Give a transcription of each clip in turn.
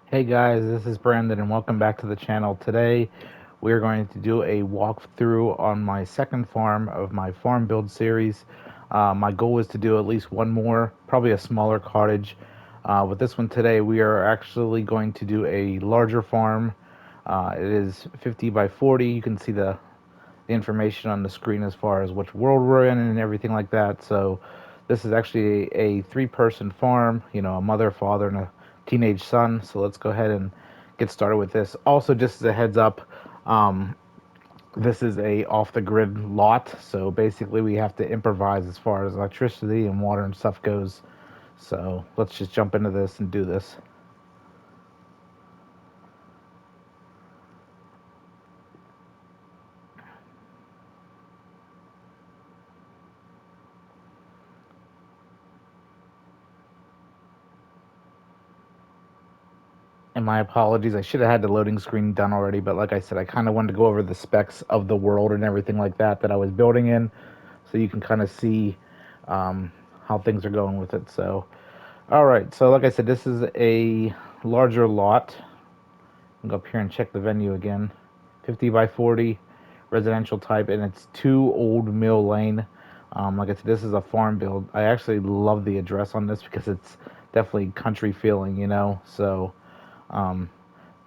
Hey guys, this is Brandon and welcome back to the channel. Today we are going to do a walkthrough on my second farm of my farm build series. My goal is to do at least one more, probably a smaller cottage. With this one today we are actually going to do a larger farm. It is 50 by 40. You can see the information on the screen as far as which world we're in and everything like that. So this is actually a three-person farm, a mother, father, and a teenage son. So let's go ahead and get started with this. Also, just as a heads up, um, this is a off-the-grid lot. So basically we have to improvise as far as electricity and water and stuff goes. So let's just jump into this and do this. And my apologies. I should have had the loading screen done already, but like I said, I kind of wanted to go over the specs of the world and everything like that I was building in, so you can kind of see um, how things are going with it. So, all right. So, like I said, this is a larger lot. I'll go up here and check the venue again. 50 by 40, residential type, and it's 2 Old Mill Lane. Like I said, this is a farm build. I actually love the address on this because it's definitely country feeling. So. Um,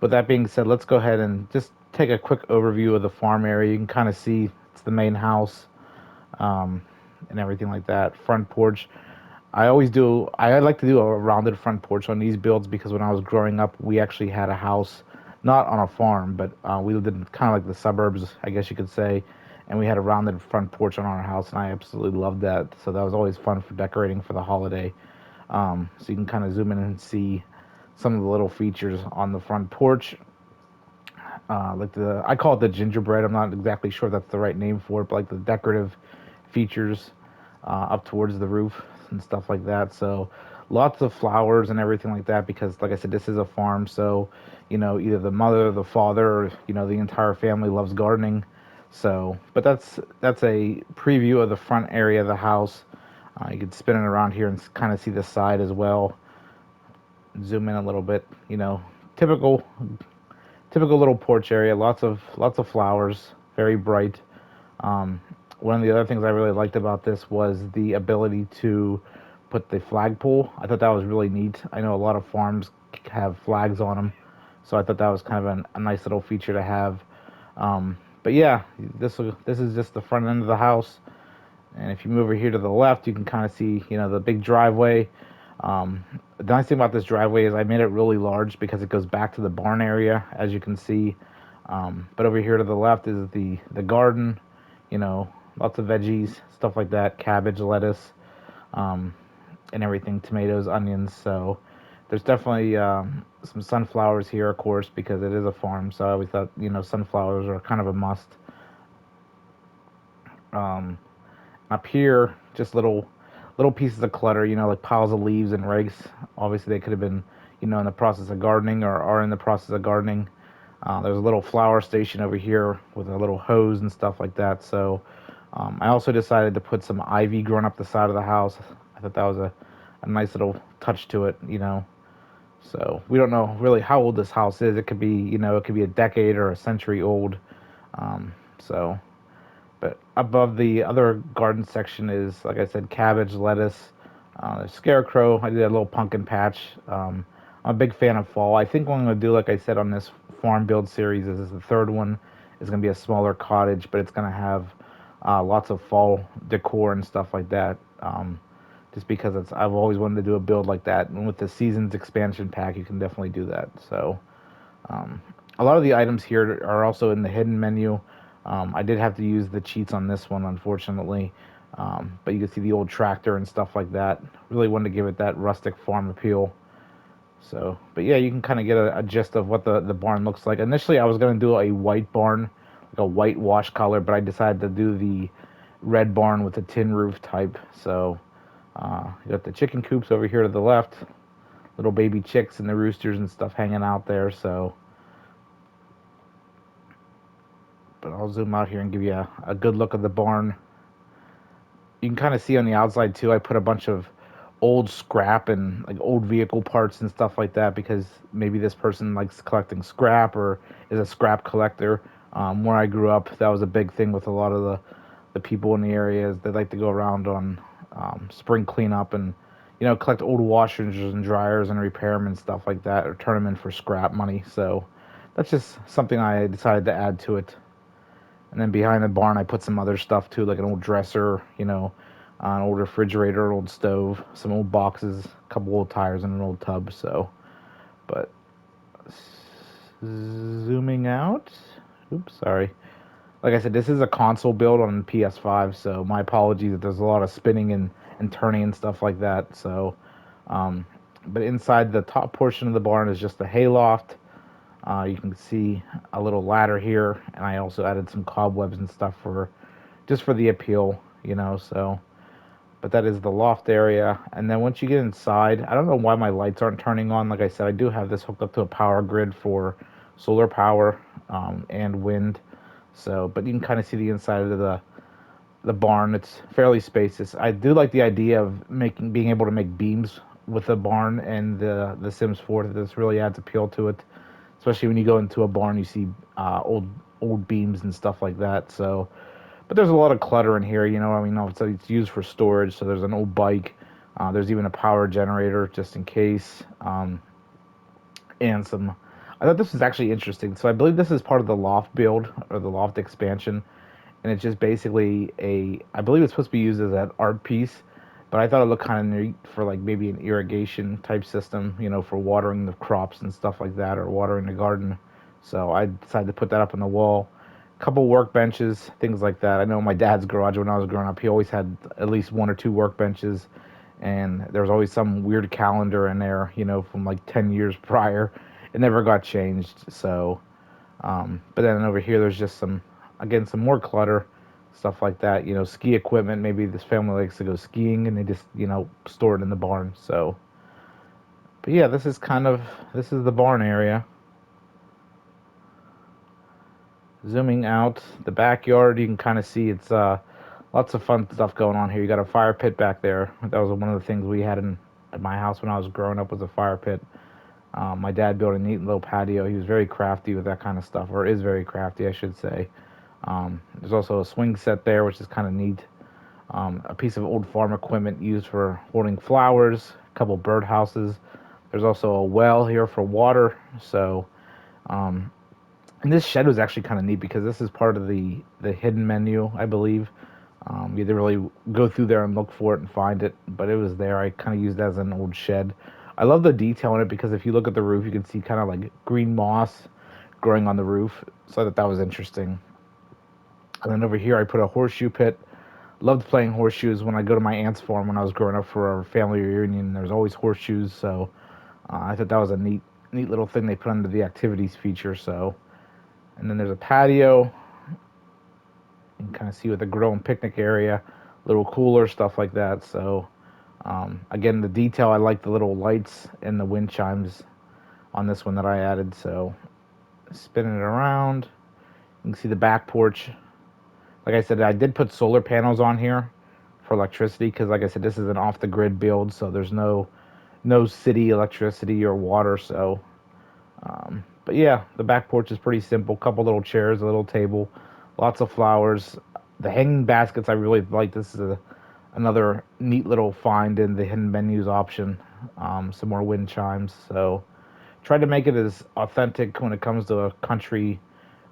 with that being said, let's go ahead and just take a quick overview of the farm area. You can kind of see it's the main house um, and everything like that. Front porch. I like to do a rounded front porch on these builds because when I was growing up, we actually had a house, not on a farm, but we lived in kind of like the suburbs, I guess you could say. And we had a rounded front porch on our house, and I absolutely loved that. So that was always fun for decorating for the holiday. So you can kind of zoom in and see some of the little features on the front porch. I call it the gingerbread. I'm not exactly sure that's the right name for it, but like the decorative features up towards the roof and stuff like that. So lots of flowers and everything like that because, like I said, this is a farm. So either the mother, the father, or the entire family loves gardening. So, but that's a preview of the front area of the house. You can spin it around here and kind of see the side as well. Zoom in a little bit. Typical typical little porch area. Lots of flowers, very bright. Um, One of the other things I really liked about this was the ability to put the flagpole. I thought that was really neat. I know a lot of farms have flags on them, so I thought that was kind of a nice little feature to have. But yeah, this is just the front end of the house. And if you move over here to the left, you can kind of see, the big driveway. The nice thing about this driveway is I made it really large because it goes back to the barn area, as you can see. But over here to the left is the garden, lots of veggies, stuff like that, cabbage, lettuce, um, and everything, tomatoes, onions. So there's definitely some sunflowers here, of course, because it is a farm. So I always thought, sunflowers are kind of a must. Um, Up here, just little pieces of clutter, like piles of leaves and rakes. Obviously, they could have been, in the process of gardening or are in the process of gardening. There's a little flower station over here with a little hose and stuff like that. So I also decided to put some ivy growing up the side of the house. I thought that was a nice little touch to it. So we don't know really how old this house is. It could be a decade or a century old. So but above the other garden section is, like I said, cabbage, lettuce, there's scarecrow. I did a little pumpkin patch. I'm a big fan of fall. I think what I'm going to do, like I said, on this farm build series is the third one is going to be a smaller cottage, but it's going to have lots of fall decor and stuff like that. Just because I've always wanted to do a build like that, and with the seasons expansion pack, you can definitely do that. So um, a lot of the items here are also in the hidden menu. I did have to use the cheats on this one, unfortunately. But you can see the old tractor and stuff like that. Really wanted to give it that rustic farm appeal. So, but yeah, you can kind of get a gist of what the barn looks like. Initially, I was going to do a white barn, like a white wash color, but I decided to do the red barn with a tin roof type. So, you got the chicken coops over here to the left, little baby chicks and the roosters and stuff hanging out there. So, but I'll zoom out here and give you a good look of the barn. You can kind of see on the outside too. I put a bunch of old scrap and like old vehicle parts and stuff like that, because maybe this person likes collecting scrap or is a scrap collector. Where I grew up, that was a big thing with a lot of the people in the areas. They like to go around on spring cleanup and collect old washers and dryers and repair them and stuff like that, or turn them in for scrap money. So that's just something I decided to add to it. And then behind the barn, I put some other stuff too, like an old dresser, an old refrigerator, an old stove, some old boxes, a couple old tires, and an old tub. So, but zooming out. Oops, sorry. Like I said, this is a console build on PS5, so my apologies if there's a lot of spinning and turning and stuff like that. So, um, but inside the top portion of the barn is just a hayloft. You can see a little ladder here, and I also added some cobwebs and stuff for just for the appeal, So, but that is the loft area, and then once you get inside, I don't know why my lights aren't turning on. Like I said, I do have this hooked up to a power grid for solar power and wind. So, but you can kind of see the inside of the barn. It's fairly spacious. I do like the idea of being able to make beams with the barn and the Sims 4. This really adds appeal to it, especially when you go into a barn, you see old beams and stuff like that. So, but there's a lot of clutter in here. I mean, it's used for storage. So there's an old bike. There's even a power generator just in case, and some. I thought this was actually interesting. So I believe this is part of the loft build or the loft expansion, and it's just basically I believe it's supposed to be used as an art piece, but I thought it looked kind of neat for like maybe an irrigation type system, for watering the crops and stuff like that, or watering the garden. So I decided to put that up on the wall. A couple workbenches, things like that. I know my dad's garage when I was growing up, he always had at least one or two workbenches, and there was always some weird calendar in there, from like 10 years prior. It never got changed. So, but then over here, there's just some more clutter, stuff like that. Ski equipment. Maybe this family likes to go skiing, and they just, store it in the barn. So, but yeah, this is the barn area. Zooming out the backyard, you can kind of see it's lots of fun stuff going on here. You got a fire pit back there. That was one of the things we had at my house when I was growing up, was a fire pit. My dad built a neat little patio. He was very crafty with that kind of stuff, or is very crafty, I should say. There's also a swing set there, which is kind of neat. A piece of old farm equipment used for holding flowers, a couple bird houses. There's also a well here for water. So, um, and this shed was actually kind of neat because this is part of the hidden menu, I believe. You didn't really go through there and look for it and find it, but it was there. I kind of used it as an old shed. I love the detail in it because if you look at the roof, you can see kind of like green moss growing on the roof. So I thought that was interesting. And then over here, I put a horseshoe pit. Loved playing horseshoes when I go to my aunt's farm when I was growing up for our family reunion. There's always horseshoes, so I thought that was a neat little thing they put under the activities feature. So, and then there's a patio. You can kind of see with the grill and picnic area, little cooler, stuff like that. So, again, the detail, I like the little lights and the wind chimes on this one that I added. So, spinning it around, you can see the back porch. Like I said, I did put solar panels on here for electricity because, like I said, this is an off-the-grid build, so there's no city electricity or water. So, but yeah, the back porch is pretty simple. Couple little chairs, a little table, lots of flowers. The hanging baskets I really like. This is another neat little find in the hidden menus option. Some more wind chimes. So, try to make it as authentic when it comes to a country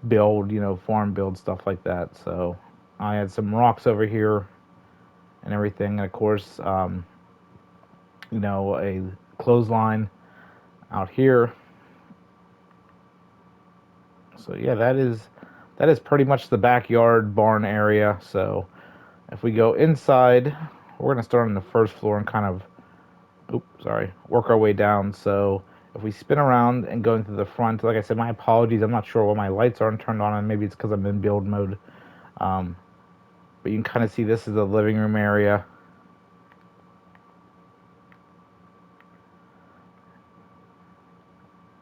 build, farm build, stuff like that. So I had some rocks over here and everything. And of course, a clothesline out here. So yeah, that is pretty much the backyard barn area. So if we go inside, we're gonna start on the first floor and kind of, work our way down. So if we spin around and go into the front, like I said, my apologies. I'm not sure why my lights aren't turned on, and maybe it's because I'm in build mode. Um, but you can kind of see this is the living room area.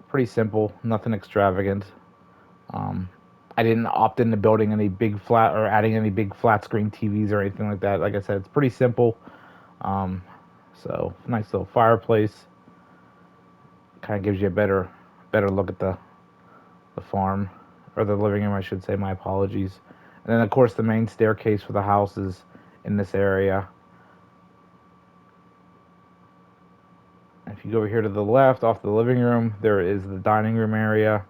Pretty simple, nothing extravagant. Um, I didn't opt into building any big flat or adding any big flat screen TVs or anything like that. Like I said, it's pretty simple. Um, So nice little fireplace. Kind of gives you a better look at the farm, or the living room, I should say. My apologies. And then of course the main staircase for the house is in this area. If you go over here to the left, off the living room, there is the dining room area.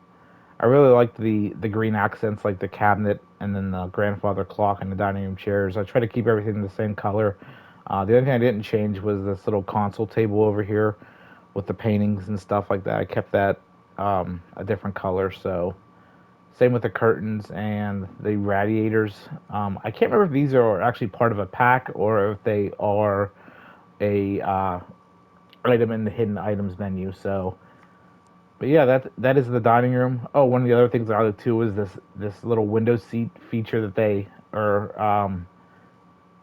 I really like the green accents, like the cabinet and then the grandfather clock and the dining room chairs. I try to keep everything the same color. The only thing I didn't change was this little console table over here with the paintings and stuff like that. I kept that a different color. So same with the curtains and the radiators. I can't remember if these are actually part of a pack or if they are a item in the hidden items menu. So, but yeah, that is the dining room. Oh, one of the other things I like too is this little window seat feature that they, or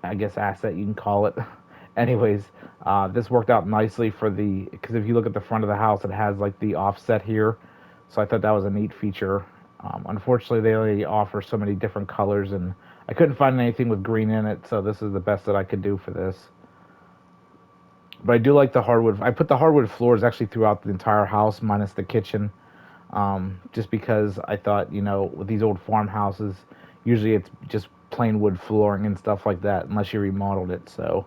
I guess asset you can call it. Anyways, this worked out nicely for the, because if you look at the front of the house, it has like the offset here. So I thought that was a neat feature. Unfortunately, they only offer so many different colors, and I couldn't find anything with green in it. So this is the best that I could do for this. But I do like the hardwood. I put the hardwood floors actually throughout the entire house, minus the kitchen, just because I thought, with these old farmhouses, usually it's just plain wood flooring and stuff like that, unless you remodeled it. So,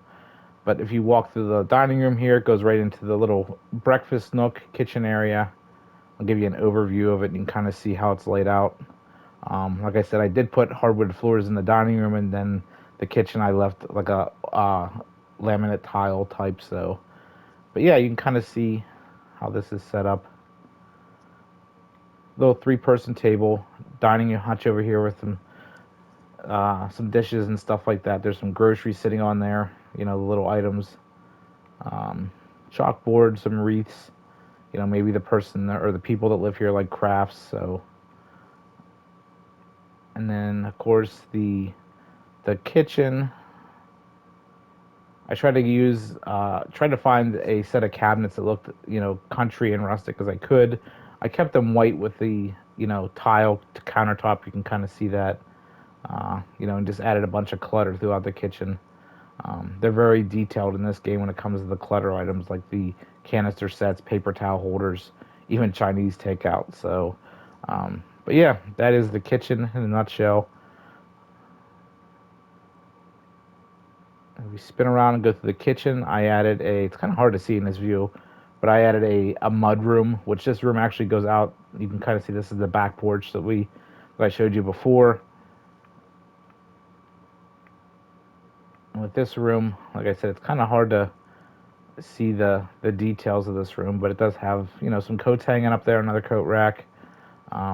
but if you walk through the dining room here, it goes right into the little breakfast nook kitchen area. I'll give you an overview of it, and you can kind of see how it's laid out. Like I said, I did put hardwood floors in the dining room, and then the kitchen I left like a laminate tile type. So, but yeah, you can kind of see how this is set up. Little three-person table, dining hutch over here with some dishes and stuff like that. There's some groceries sitting on there, the little items, um, chalkboard, some wreaths. Maybe the person or the people that live here like crafts. So, and then of course the kitchen. I tried to find a set of cabinets that looked, country and rustic as I could. I kept them white with the, tile countertop. You can kind of see that, and just added a bunch of clutter throughout the kitchen. They're very detailed in this game when it comes to the clutter items, like the canister sets, paper towel holders, even Chinese takeout. So, but yeah, that is the kitchen in a nutshell. If we spin around and go through the kitchen, I added it's kind of hard to see in this view, but I added a mud room, which this room actually goes out. You can kind of see this is the back porch that I showed you before. And with this room, like I said, it's kind of hard to see the details of this room, but it does have, some coats hanging up there, another coat rack.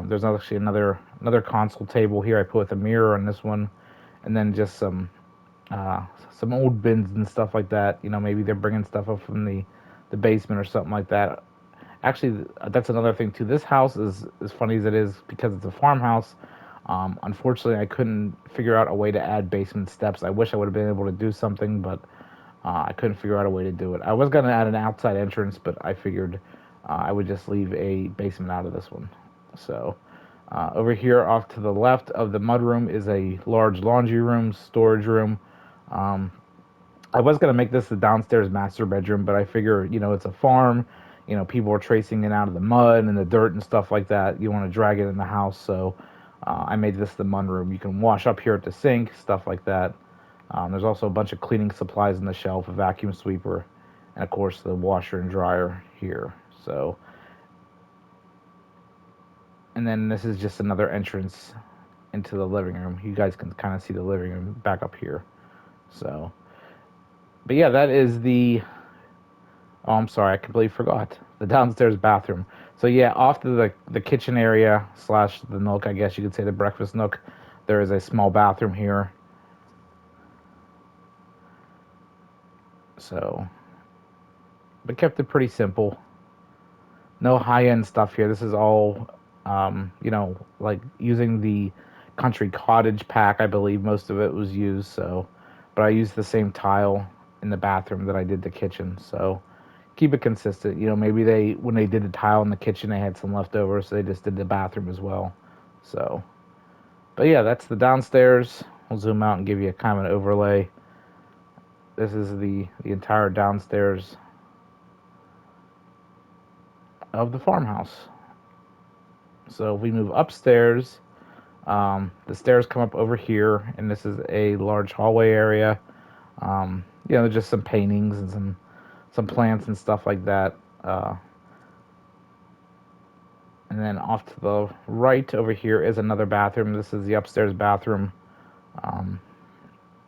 There's actually another console table here I put with a mirror on this one, and then just uh, some old bins and stuff like that. Maybe they're bringing stuff up from the basement or something like that. Actually, that's another thing too. This house is as funny as it is because it's a farmhouse. Unfortunately, I couldn't figure out a way to add basement steps. I wish I would have been able to do something, but I couldn't figure out a way to do it. I was going to add an outside entrance, but I figured I would just leave a basement out of this one. So over here off to the left of the mudroom is a large laundry room, storage room. Um, I was going to make this the downstairs master bedroom, but I figure, it's a farm. People are tracing it out of the mud and the dirt and stuff like that. You want to drag it in the house, so I made this the mud room. You can wash up here at the sink, stuff like that. There's also a bunch of cleaning supplies on the shelf, a vacuum sweeper, and of course the washer and dryer here. So, and then this is just another entrance into the living room. You guys can kind of see the living room back up here. So, but yeah, that is the. Oh, I'm sorry, I completely forgot the downstairs bathroom. So yeah, off to the kitchen area slash the nook, I guess you could say the breakfast nook. There is a small bathroom here. So, but kept it pretty simple. No high end stuff here. This is all, like using the country cottage pack. I believe most of it was used. So, but I used the same tile in the bathroom that I did the kitchen. So, keep it consistent. Maybe when they did the tile in the kitchen, they had some leftovers, so they just did the bathroom as well. So, but yeah, that's the downstairs. We'll zoom out and give you a kind of an overlay. this is the entire downstairs of the farmhouse. So if we move upstairs, the stairs come up over here, and this is a large hallway area. Just some paintings and some plants and stuff like that. And then off to the right over here is another bathroom. This is the upstairs bathroom.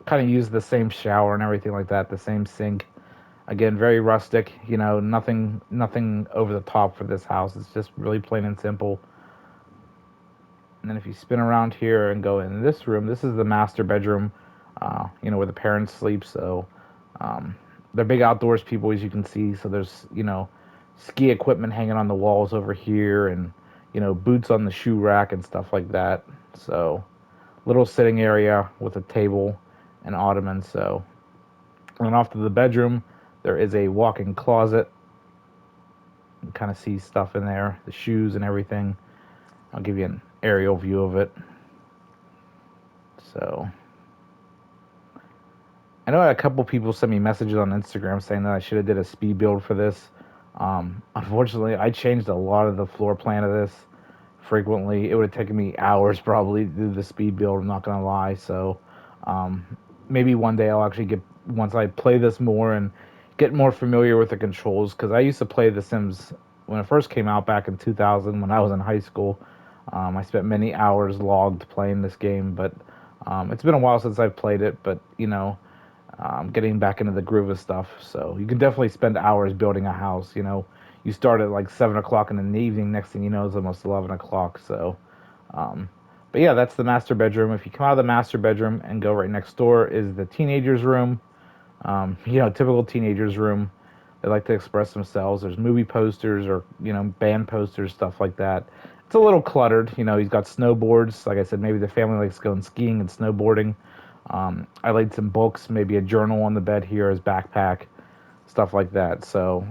Kind of use the same shower and everything like that, the same sink. Again, very rustic. Nothing over the top for this house. It's just really plain and simple. And then if you spin around here and go in this room, this is the master bedroom, where the parents sleep. So they're big outdoors people, as you can see. So there's, ski equipment hanging on the walls over here, and, boots on the shoe rack and stuff like that. So little sitting area with a table and ottoman. So, and off to the bedroom, there is a walk-in closet. You can kind of see stuff in there, the shoes and everything. I'll give you an aerial view of it. So, I know a couple people sent me messages on Instagram saying that I should have did a speed build for this. Unfortunately, I changed a lot of the floor plan of this frequently. It would have taken me hours probably to do the speed build, I'm not going to lie. So, maybe one day I'll actually once I play this more and get more familiar with the controls, because I used to play The Sims when it first came out back in 2000 when I was in high school. I spent many hours logged playing this game, but it's been a while since I've played it, but, getting back into the groove of stuff. So you can definitely spend hours building a house. You start at like 7 o'clock in the evening, next thing you know it's almost 11 o'clock. So, but yeah, that's the master bedroom. If you come out of the master bedroom and go right next door is the teenager's room. Typical teenager's room. They like to express themselves. There's movie posters or, band posters, stuff like that. It's a little cluttered. He's got snowboards. Like I said, maybe the family likes going skiing and snowboarding. I laid some books, maybe a journal on the bed here, his backpack, stuff like that. So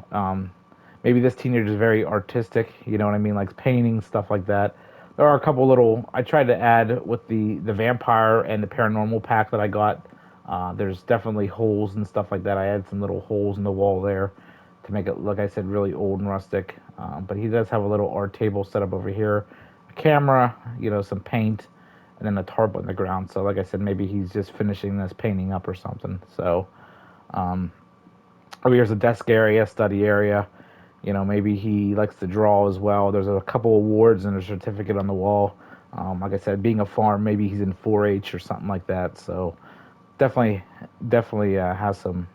maybe this teenager is very artistic, you know what I mean, like painting, stuff like that. There are a couple little, I tried to add with the vampire and the paranormal pack that I got. There's definitely holes and stuff like that. I added some little holes in the wall there to make it, like I said, really old and rustic. But he does have a little art table set up over here, a camera, some paint, and then a tarp on the ground. So like I said, maybe he's just finishing this painting up or something. So over here's a desk area, study area. Maybe he likes to draw as well. There's a couple awards and a certificate on the wall. Like I said, being a farm, maybe he's in 4-H or something like that. So definitely has some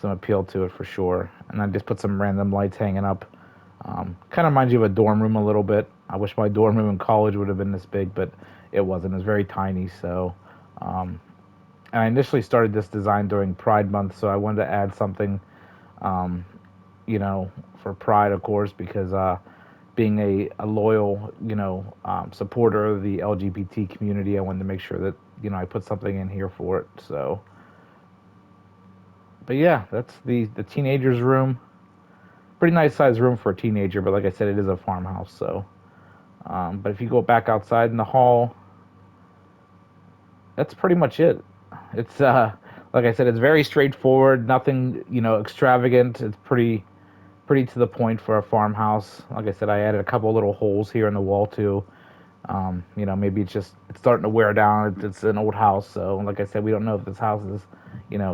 appeal to it for sure. And I just put some random lights hanging up. Kind of reminds you of a dorm room a little bit. I wish my dorm room in college would have been this big, but it wasn't. It was very tiny. So, and I initially started this design during Pride Month, so I wanted to add something, for Pride, of course, because being a loyal, supporter of the LGBT community, I wanted to make sure that, I put something in here for it. So, but yeah, that's the teenager's room. Pretty nice sized room for a teenager, but like I said, it is a farmhouse. So, but if you go back outside in the hall, that's pretty much it. It's like I said, it's very straightforward. Nothing, extravagant. It's pretty to the point for a farmhouse. Like I said, I added a couple little holes here in the wall too. Maybe it's starting to wear down. It's an old house, so like I said, we don't know if this house is,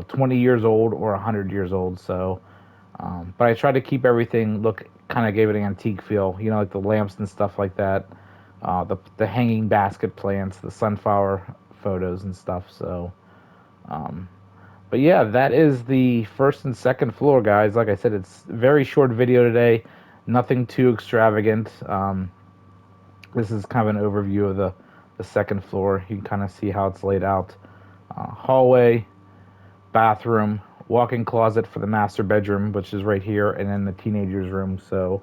20 years old or 100 years old. So, but I tried to keep everything kind of gave it an antique feel. Like the lamps and stuff like that. The hanging basket plants, the sunflower photos and stuff. So, but yeah, that is the first and second floor, guys. Like I said, it's a very short video today. Nothing too extravagant. This is kind of an overview of the second floor. You can kind of see how it's laid out. Hallway, bathroom, walk-in closet for the master bedroom, which is right here, and then the teenager's room. So,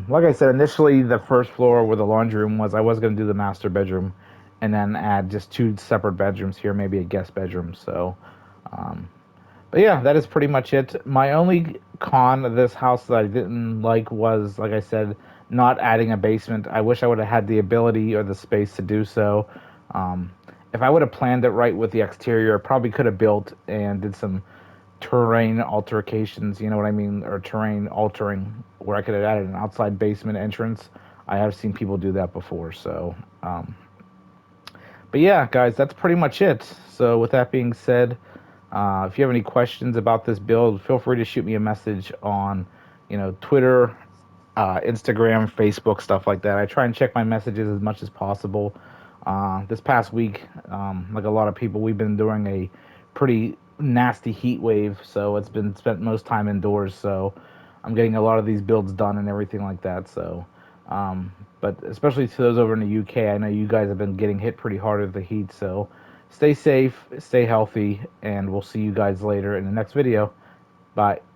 like I said, initially the first floor where the laundry room was, I was going to do the master bedroom and then add just 2 separate bedrooms here, maybe a guest bedroom. So, but yeah, that is pretty much it. My only con of this house that I didn't like was, like I said, not adding a basement. I wish I would have had the ability or the space to do so. If I would have planned it right with the exterior, I probably could have built and did some terrain altercations, you know what I mean, or terrain altering, where I could have added an outside basement entrance. I have seen people do that before. So, but yeah, guys, that's pretty much it. So with that being said, if you have any questions about this build, feel free to shoot me a message on, Twitter, Instagram, Facebook, stuff like that. I try and check my messages as much as possible. This past week, like a lot of people, we've been doing a pretty nasty heat wave, so it's been spent most time indoors. So I'm getting a lot of these builds done and everything like that. So, but especially to those over in the UK, I know you guys have been getting hit pretty hard with the heat. So stay safe, stay healthy, and we'll see you guys later in the next video. Bye.